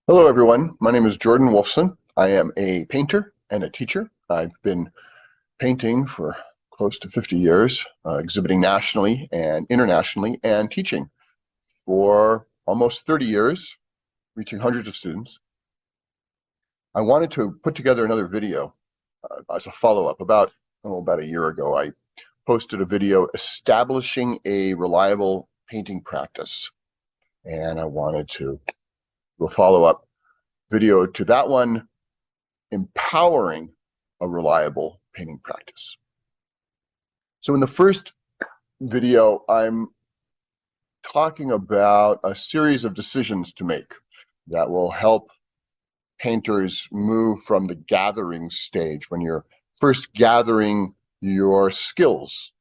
Hello, everyone. My name is Jordan Wolfson. I am a painter and a teacher. I've been painting for close to 50 years, exhibiting nationally and internationally, and teaching for almost 30 years, reaching hundreds of students. I wanted to put together another video as a follow-up. About a year ago, I posted a video establishing a reliable painting practice, and I wanted to do a follow-up video to that one, empowering a reliable painting practice. So in the first video, I'm talking about a series of decisions to make that will help painters move from the gathering stage, when you're first gathering your skills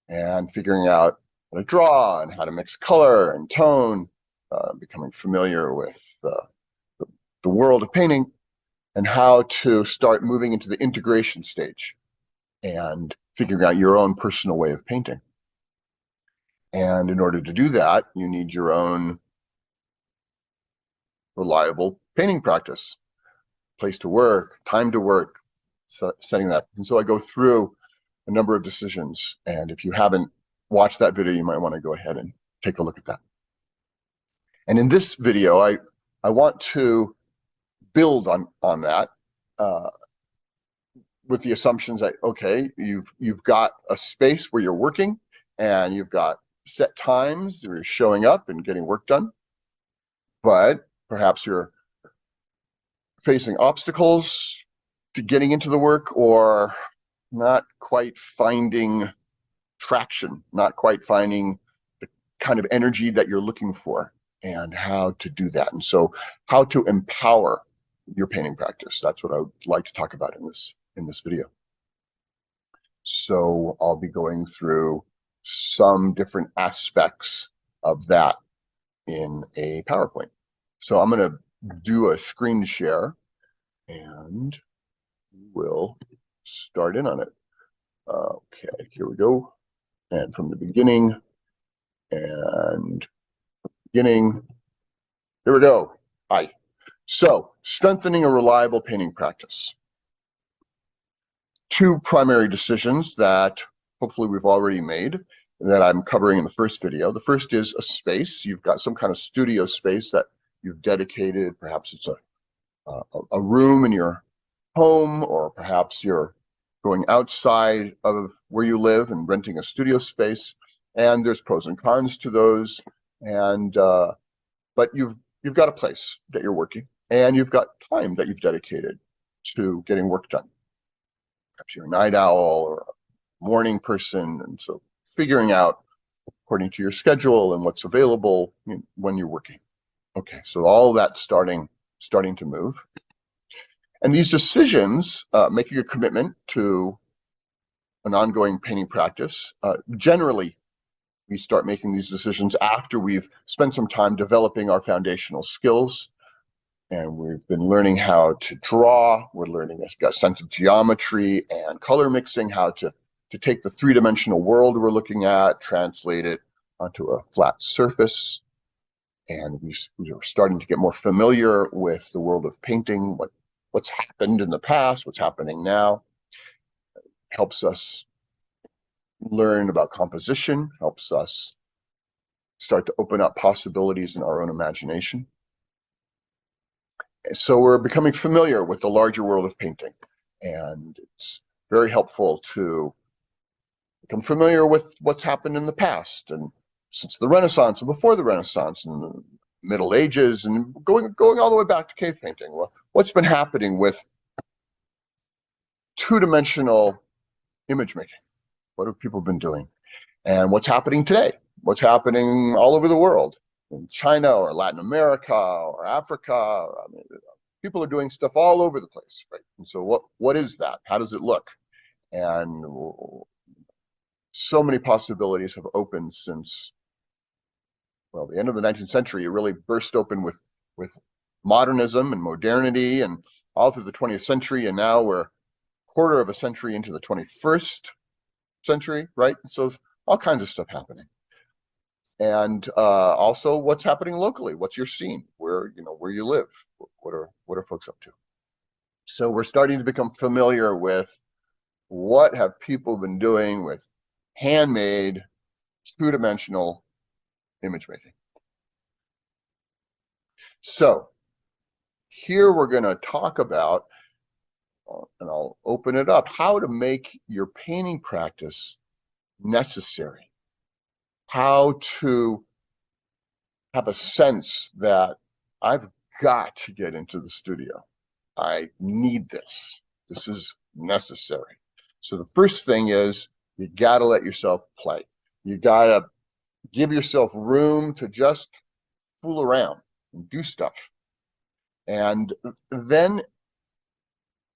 and figuring out how to draw and how to mix color and tone, becoming familiar with the world of painting, and how to start moving into the integration stage and figuring out your own personal way of painting. And in order to do that, you need your own reliable painting practice, place to work, time to work, setting that. And so I go through a number of decisions. And if you haven't watched that video, you might want to go ahead and take a look at that. And in this video, I want to build on that, with the assumptions that, okay, you've got a space where you're working, and you've got set times where you're showing up and getting work done, but perhaps you're facing obstacles to getting into the work, or not quite finding traction, not quite finding the kind of energy that you're looking for, and how to do that. And so how to empower your painting practice. That's what I would like to talk about in this video. So I'll be going through some different aspects of that in a PowerPoint. So I'm going to do a screen share, and we'll start in on it. Okay, here we go. And from the beginning, here we go. Hi. So, strengthening a reliable painting practice. Two primary decisions that hopefully we've already made, that I'm covering in the first video. The first is a space. You've got some kind of studio space that you've dedicated. Perhaps it's a room in your home, or perhaps you're going outside of where you live and renting a studio space. And there's pros and cons to those. And but you've got a place that you're working, and you've got time that you've dedicated to getting work done. Perhaps you're a night owl or a morning person, and so figuring out according to your schedule and what's available when you're working. Okay, so all that starting to move. And these decisions, making a commitment to an ongoing painting practice, generally we start making these decisions after we've spent some time developing our foundational skills, and we've been learning how to draw. We're learning a sense of geometry and color mixing, how to take the three-dimensional world we're looking at, translate it onto a flat surface. And we're starting to get more familiar with the world of painting, what's happened in the past, what's happening now. Helps us learn about composition, helps us start to open up possibilities in our own imagination. So we're becoming familiar with the larger world of painting, and it's very helpful to become familiar with what's happened in the past, and since the Renaissance and before the Renaissance and the Middle Ages, and going all the way back to cave painting. Well, what's been happening with two-dimensional image making? What have people been doing? And what's happening today? What's happening all over the world, in China or Latin America or Africa? I mean, people are doing stuff all over the place, right? And so what is that? How does it look? And so many possibilities have opened since, well, the end of the 19th century. It really burst open with modernism and modernity, and all through the 20th century, and now we're a quarter of a century into the 21st century, right? So all kinds of stuff happening. And also what's happening locally. What's your scene? Where where you live. What are folks up to? So we're starting to become familiar with what have people been doing with handmade, two-dimensional image making. So here we're going to talk about, and I'll open it up, how to make your painting practice necessary, how to have a sense that I've got to get into the studio. I need this. This is necessary. So the first thing is you got to let yourself play. You got to give yourself room to just fool around and do stuff. And then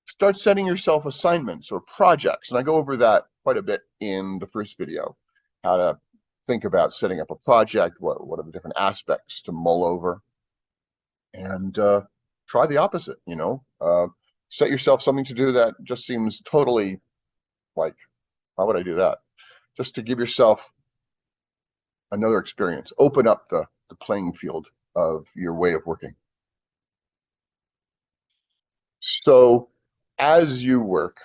start setting yourself assignments or projects. And I go over that quite a bit in the first video, how to think about setting up a project, what are the different aspects to mull over, and try the opposite, set yourself something to do that just seems totally like, how would I do that? Just to give yourself another experience, open up the playing field of your way of working. So as you work,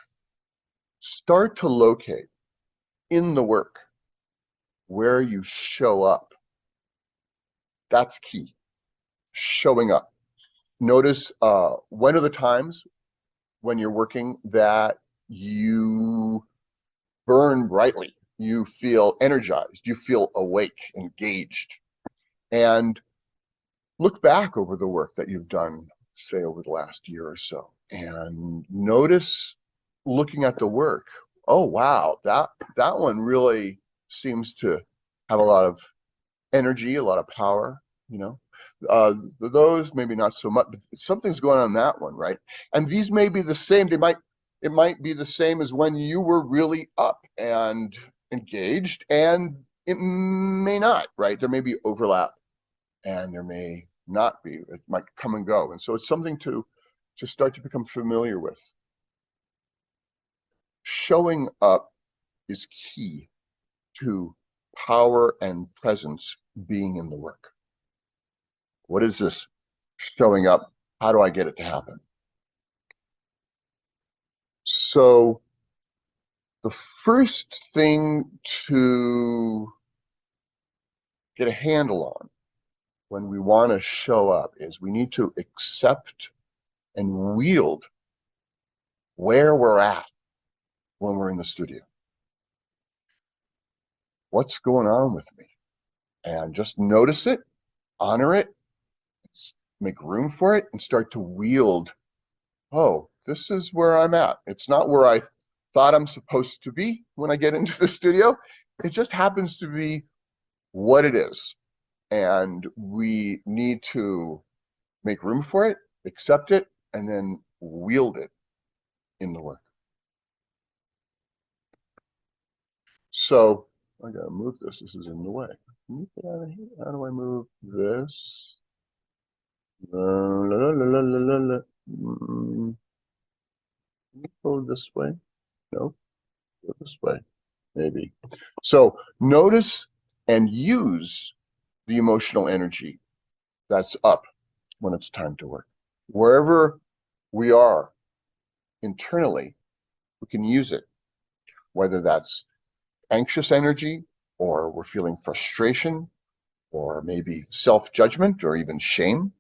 start to locate in the work where you show up. That's key, showing up. Notice when are the times when you're working that you burn brightly, you feel energized, you feel awake, engaged, and look back over the work that you've done, say over the last year or so, and notice looking at the work, oh wow, that one really seems to have a lot of energy, a lot of power, those maybe not so much, but something's going on in that one, right? And these may be the same. It might be the same as when you were really up and engaged, and it may not, right? There may be overlap, and there may not be. It might come and go, and so it's something to start to become familiar with. Showing up is key to power and presence being in the work. What is this showing up? How do I get it to happen? So the first thing to get a handle on when we want to show up is we need to accept and wield where we're at when we're in the studio. What's going on with me? And just notice it, honor it, make room for it, and start to wield, oh, this is where I'm at. It's not where I thought I'm supposed to be when I get into the studio. It just happens to be what it is. And we need to make room for it, accept it, and then wield it in the work. So I gotta move this. This is in the way. Can you get out of here? How do I move this? Go this way? No, go this way, maybe. So notice and use the emotional energy that's up when it's time to work. Wherever we are internally, we can use it, whether that's anxious energy, or we're feeling frustration, or maybe self-judgment, or even shame,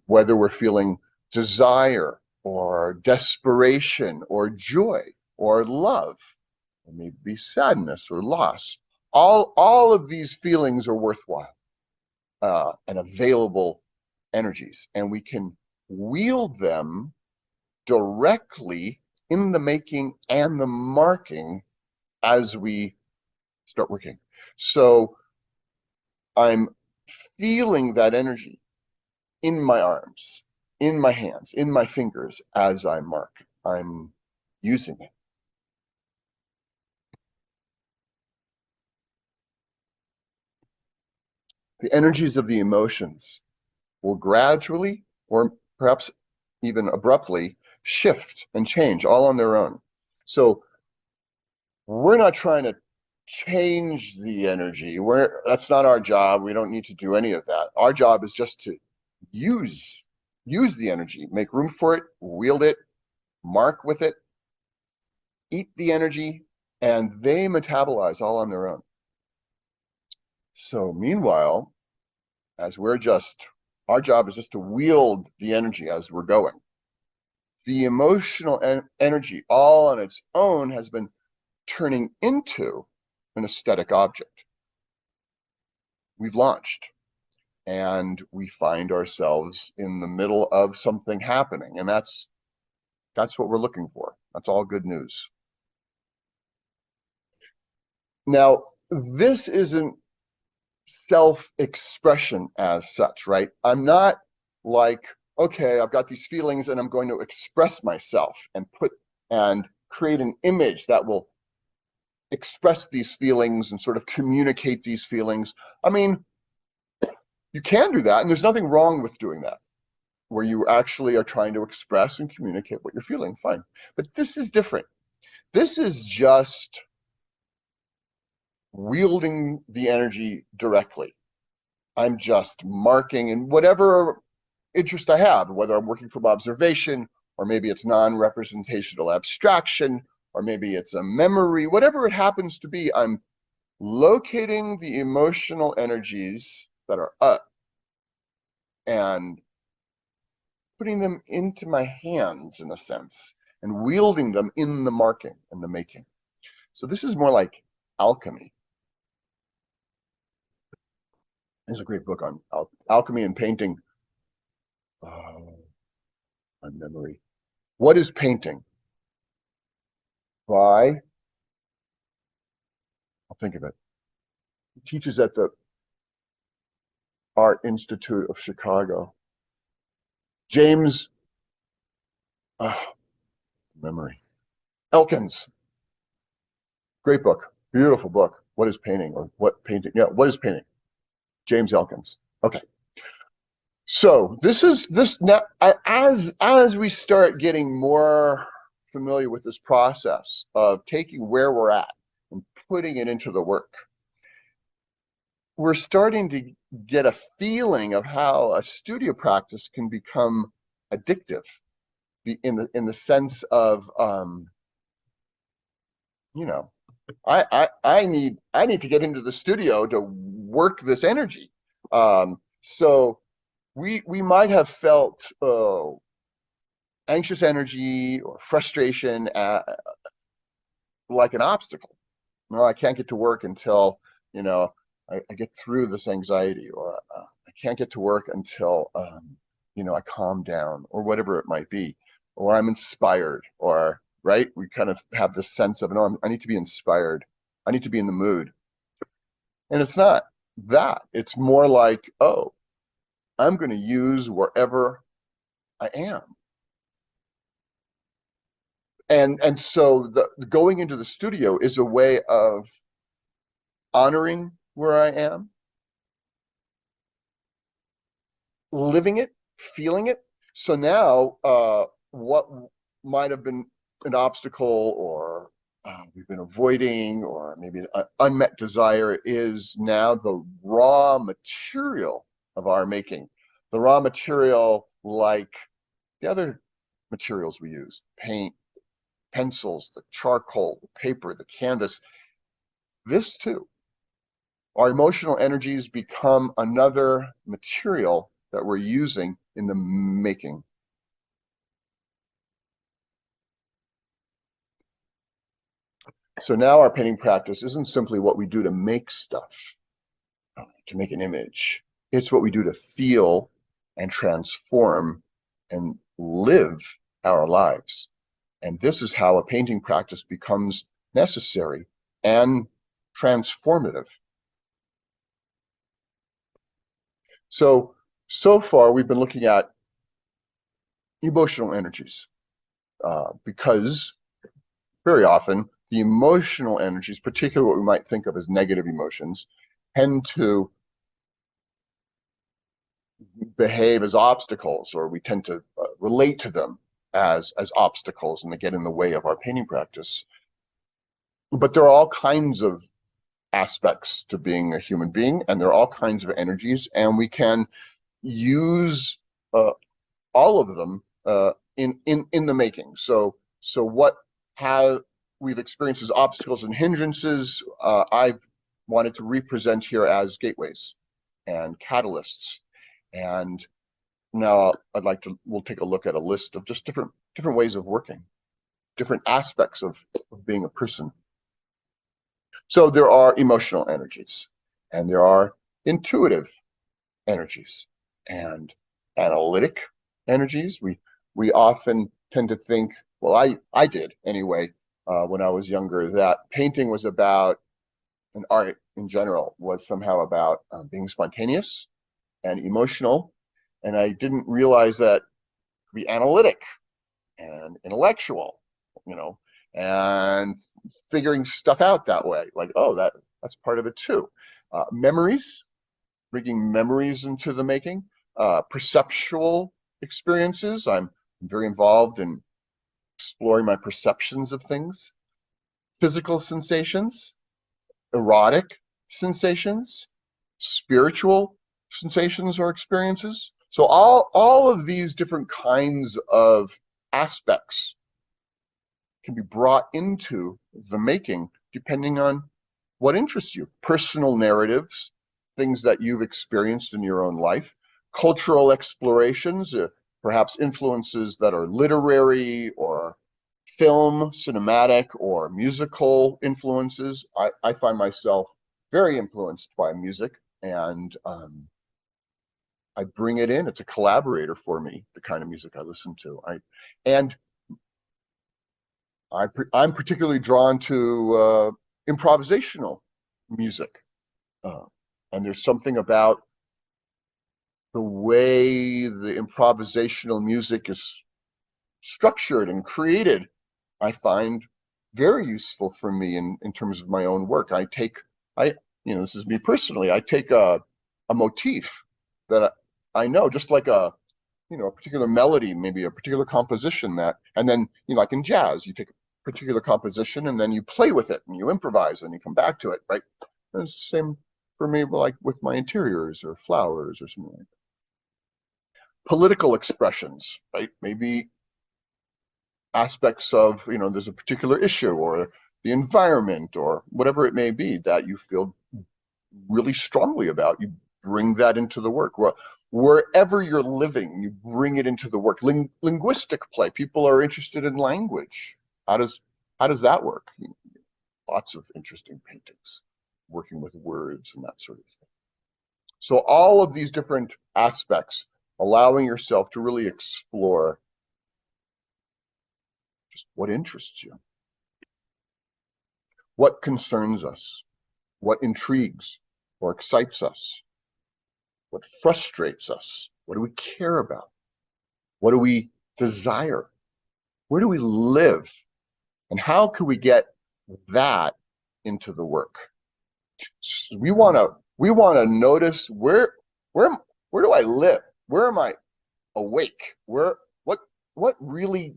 whether we're feeling desire, or desperation, or joy, or love, or maybe sadness or loss. All of these feelings are worthwhile and available energies, and we can wield them directly in the making and the marking as we start working. So I'm feeling that energy in my arms, in my hands, in my fingers as I mark. I'm using it. The energies of the emotions will gradually, or perhaps even abruptly, shift and change all on their own. So we're not trying to change the energy. That's not our job. We don't need to do any of that. Our job is just to use the energy, make room for it, wield it, mark with it, eat the energy, and they metabolize all on their own. So meanwhile, as our job is just to wield the energy as we're going. The emotional energy all on its own has been turning into an aesthetic object. We've launched, and we find ourselves in the middle of something happening, and that's what we're looking for. That's all good news. Now, this isn't self-expression as such, right? I'm not like, okay, I've got these feelings and I'm going to express myself and create an image that will express these feelings and sort of communicate these feelings. I mean, you can do that, and there's nothing wrong with doing that, where you actually are trying to express and communicate what you're feeling, fine. But this is different. This is just wielding the energy directly. I'm just marking in whatever interest I have, whether I'm working from observation, or maybe it's non-representational abstraction, or maybe it's a memory, whatever it happens to be, I'm locating the emotional energies that are up and putting them into my hands, in a sense, and wielding them in the marking and the making. So this is more like alchemy. There's a great book on alchemy and painting. On memory. What is painting? I'll think of it. He teaches at the Art Institute of Chicago. James, memory. Elkins. Great book. Beautiful book. What is painting? Or what painting? Yeah, what is painting? James Elkins. Okay. So this now, as we start getting more familiar with this process of taking where we're at and putting it into the work, we're starting to get a feeling of how a studio practice can become addictive, in the sense of I need to get into the studio to work this energy. So we might have felt anxious energy or frustration like an obstacle. I can't get to work until I get through this anxiety, or I can't get to work until I calm down, or whatever it might be, or I'm inspired, or right. We kind of have this sense of, no, I need to be inspired. I need to be in the mood, and it's not that. It's more like, oh, I'm going to use wherever I am. And so the going into the studio is a way of honoring where I am, living it, feeling it. So now what might have been an obstacle, or we've been avoiding, or maybe an unmet desire, is now the raw material of our making. The raw material, like the other materials we use, paint, pencils, the charcoal, the paper, the canvas. This too, our emotional energies become another material that we're using in the making. So now our painting practice isn't simply what we do to make stuff, to make an image. It's what we do to feel and transform and live our lives. And this is how a painting practice becomes necessary and transformative. So far we've been looking at emotional energies, because very often the emotional energies, particularly what we might think of as negative emotions, tend to behave as obstacles, or we tend to relate to them as obstacles, and they get in the way of our painting practice. But there are all kinds of aspects to being a human being, and there are all kinds of energies, and we can use all of them in the making. So what have we've experienced as obstacles and hindrances, I've wanted to represent here as gateways and catalysts. And now we'll take a look at a list of just different ways of working, different aspects of being a person. So there are emotional energies, and there are intuitive energies, and analytic energies. We often tend to think, well, I did anyway, when I was younger, that painting was about, and art in general was somehow about being spontaneous and emotional, and I didn't realize that it could be analytic and intellectual, and figuring stuff out that way. Like, oh, that's part of it too. Memories, bringing memories into the making. Perceptual experiences. I'm very involved in exploring my perceptions of things. Physical sensations, erotic sensations, spiritual sensations or experiences. So all of these different kinds of aspects can be brought into the making depending on what interests you. Personal narratives, things that you've experienced in your own life, cultural explorations, perhaps influences that are literary or film, cinematic, or musical influences. I find myself very influenced by music, and I bring it in. It's a collaborator for me, the kind of music I listen to. I'm particularly drawn to improvisational music. And there's something about the way the improvisational music is structured and created, I find very useful for me in terms of my own work. This is me personally, I take a motif that I know, just like a particular melody, maybe a particular composition and then, like in jazz, you take a particular composition and then you play with it and you improvise and you come back to it, right? And it's the same for me, like with my interiors or flowers or something like that. Political expressions, right? Maybe aspects of, there's a particular issue or the environment or whatever it may be that you feel really strongly about. You bring that into the work. Wherever you're living, you bring it into the work. Linguistic play. People are interested in language. How does that work? Lots of interesting paintings, working with words and that sort of thing. So all of these different aspects, allowing yourself to really explore just what interests you, what concerns us, what intrigues or excites us, what frustrates us, what do we care about, what do we desire, where do we live, and how can we get that into the work? So we want to notice where do I live? Where am I awake? What really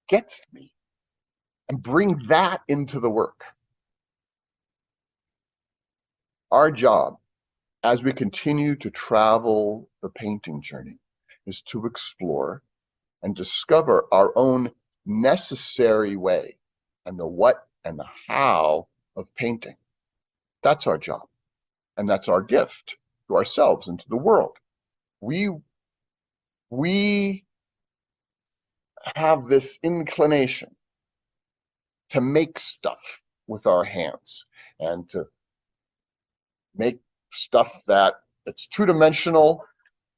gets me, and bring that into the work. Our job as we continue to travel the painting journey is to explore and discover our own necessary way and the what and the how of painting. That's our job. And that's our gift to ourselves and to the world. We have this inclination to make stuff with our hands and to make stuff that it's two-dimensional.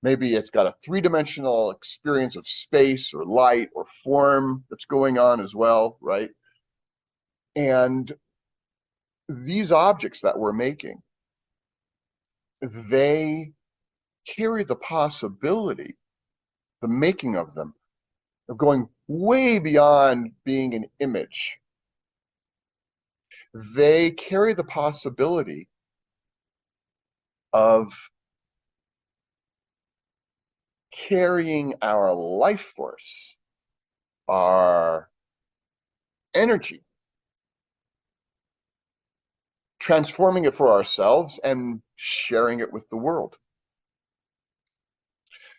Maybe it's got a three-dimensional experience of space or light or form that's going on as well, right? And these objects that we're making, they carry the possibility, the making of them, of going way beyond being an image. They carry the possibility of carrying our life force, our energy, transforming it for ourselves and sharing it with the world.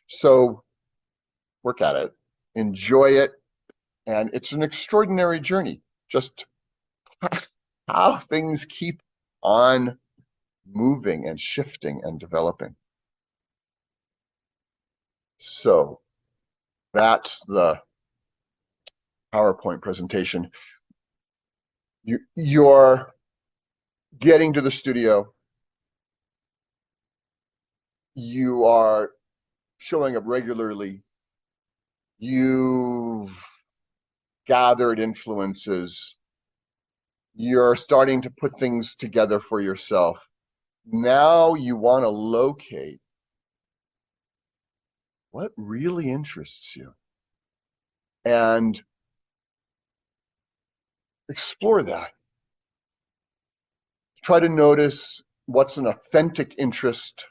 So work at it, enjoy it, and it's an extraordinary journey. Just how things keep on moving and shifting and developing. So that's the PowerPoint presentation. You're getting to the studio. You are showing up regularly. You've gathered influences. You're starting to put things together for yourself. Now you want to locate what really interests you and explore that. Try to notice what's an authentic interest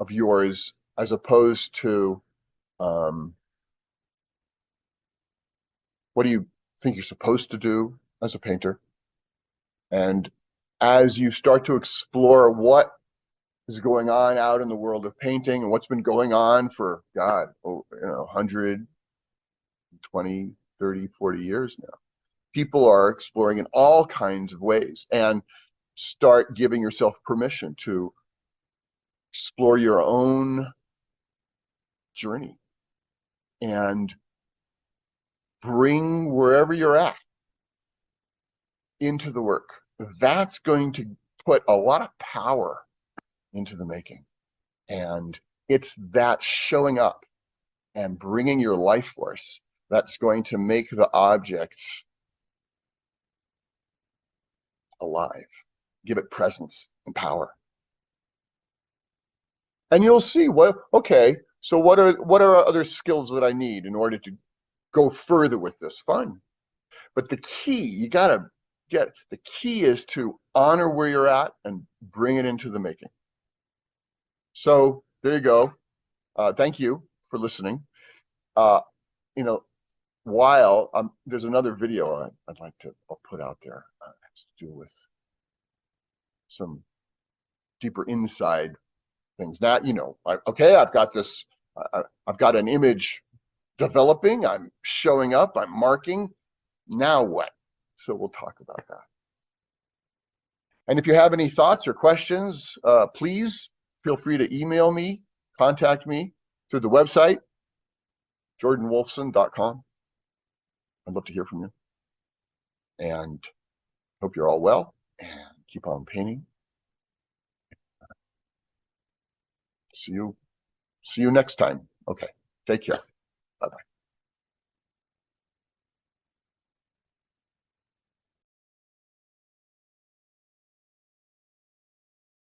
of yours as opposed to what do you think you're supposed to do as a painter? And as you start to explore what is going on out in the world of painting and what's been going on for, God, 120, 30, 40 years now, people are exploring in all kinds of ways, and start giving yourself permission to explore your own journey and bring wherever you're at into the work. That's going to put a lot of power into the making. And it's that showing up and bringing your life force that's going to make the objects alive, give it presence and power. And you'll see okay, so what are other skills that I need in order to go further with this? Fun. But the key, you gotta get, the key is to honor where you're at and bring it into the making. So there you go. Thank you for listening. While there's another video I'd like to put out there. It has to do with some deeper inside things. Now, okay, I've got this, I've got an image developing, I'm showing up, I'm marking. Now what? So we'll talk about that. And if you have any thoughts or questions, please feel free to email me, contact me through the website, jordanwolfson.com. I'd love to hear from you. And hope you're all well and keep on painting. See you next time. Okay, take care. Bye-bye.